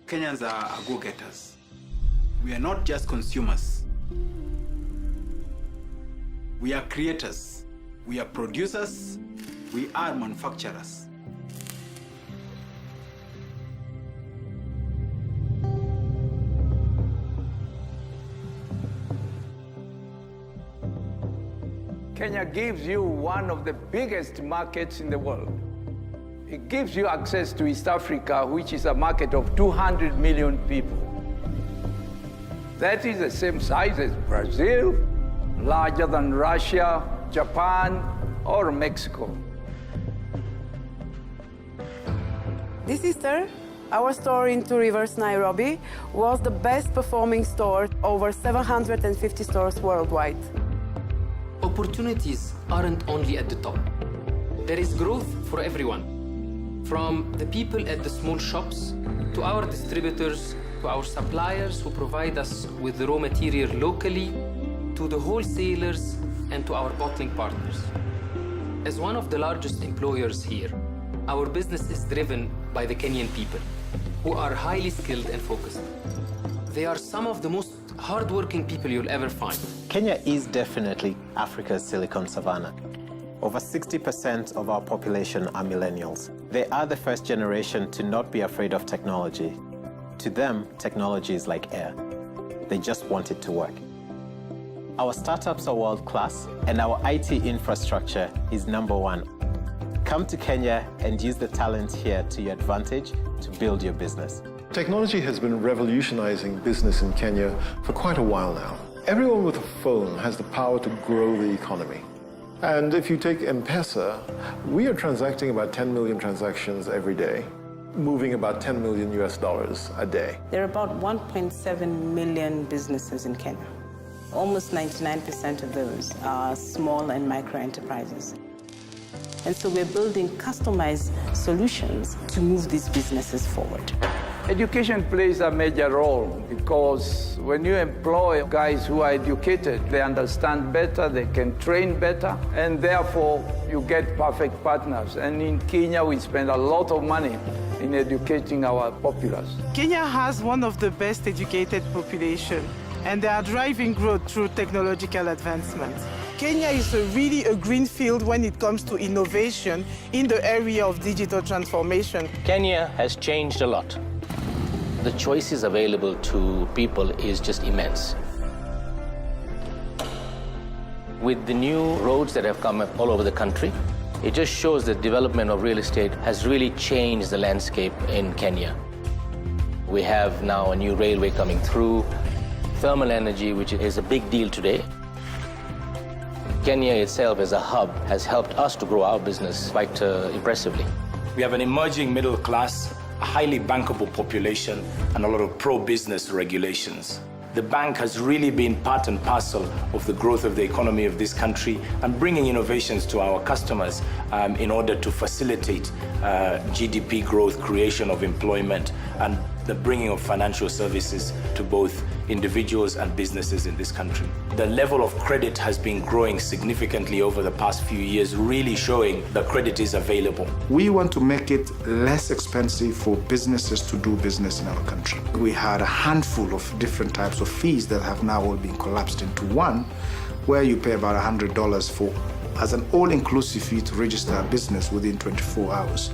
Kenyans are go-getters. We are not just consumers. We are creators. We are producers. We are manufacturers. Kenya gives you one of the biggest markets in the world. It gives you access to East Africa, which is a market of 200 million people. That is the same size as Brazil, larger than Russia, Japan, or Mexico. This Easter, our store in Two Rivers, Nairobi, was the best performing store, over 750 stores worldwide. Opportunities aren't only at the top. There is growth for everyone. From the people at the small shops, to our distributors, to our suppliers who provide us with the raw material locally, to the wholesalers, and to our bottling partners. As one of the largest employers here, our business is driven by the Kenyan people, who are highly skilled and focused. They are some of the most hardworking people you'll ever find. Kenya is definitely Africa's Silicon Savannah. Over 60% of our population are millennials. They are the first generation to not be afraid of technology. To them, technology is like air. They just want it to work. Our startups are world-class, and our IT infrastructure is #1. Come to Kenya and use the talent here to your advantage to build your business. Technology has been revolutionizing business in Kenya for quite a while now. Everyone with a phone has the power to grow the economy. And if you take M-Pesa, we are transacting about 10 million transactions every day, moving about $10 million a day. There are about 1.7 million businesses in Kenya. Almost 99% of those are small and micro enterprises. And so we're building customized solutions to move these businesses forward. Education plays a major role because when you employ guys who are educated, they understand better, they can train better, and therefore you get perfect partners. And in Kenya, we spend a lot of money in educating our populace. Kenya has one of the best educated population, and they are driving growth through technological advancements. Kenya is really a green field when it comes to innovation in the area of digital transformation. Kenya has changed a lot. The choices available to people is just immense. With the new roads that have come up all over the country, it just shows that development of real estate has really changed the landscape in Kenya. We have now a new railway coming through, thermal energy, which is a big deal today. Kenya itself as a hub has helped us to grow our business quite impressively. We have an emerging middle class, a highly bankable population, and a lot of pro-business regulations. The bank has really been part and parcel of the growth of the economy of this country and bringing innovations to our customers in order to facilitate GDP growth, creation of employment, and the bringing of financial services to both individuals and businesses in this country. The level of credit has been growing significantly over the past few years, really showing that credit is available. We want to make it less expensive for businesses to do business in our country. We had a handful of different types of fees that have now all been collapsed into one, where you pay about $100 for as an all-inclusive fee to register a business within 24 hours.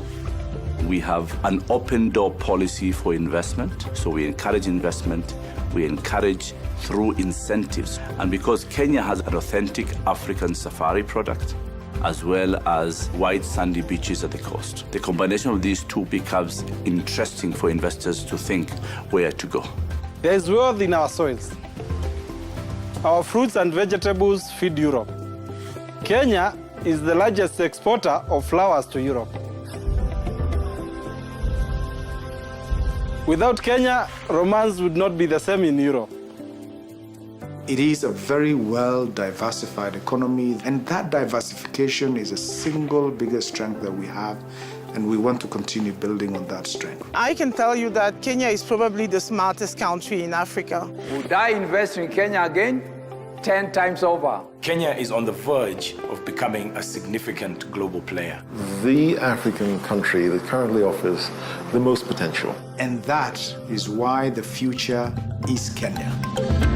We have an open door policy for investment, so we encourage investment, we encourage through incentives. And because Kenya has an authentic African safari product, as well as wide sandy beaches at the coast, the combination of these two becomes interesting for investors to think where to go. There is wealth in our soils. Our fruits and vegetables feed Europe. Kenya is the largest exporter of flowers to Europe. Without Kenya, romance would not be the same in Europe. It is a very well-diversified economy, and that diversification is a single biggest strength that we have, and we want to continue building on that strength. I can tell you that Kenya is probably the smartest country in Africa. Would I invest in Kenya again? 10 times over. Kenya is on the verge of becoming a significant global player. The African country that currently offers the most potential. And that is why the future is Kenya.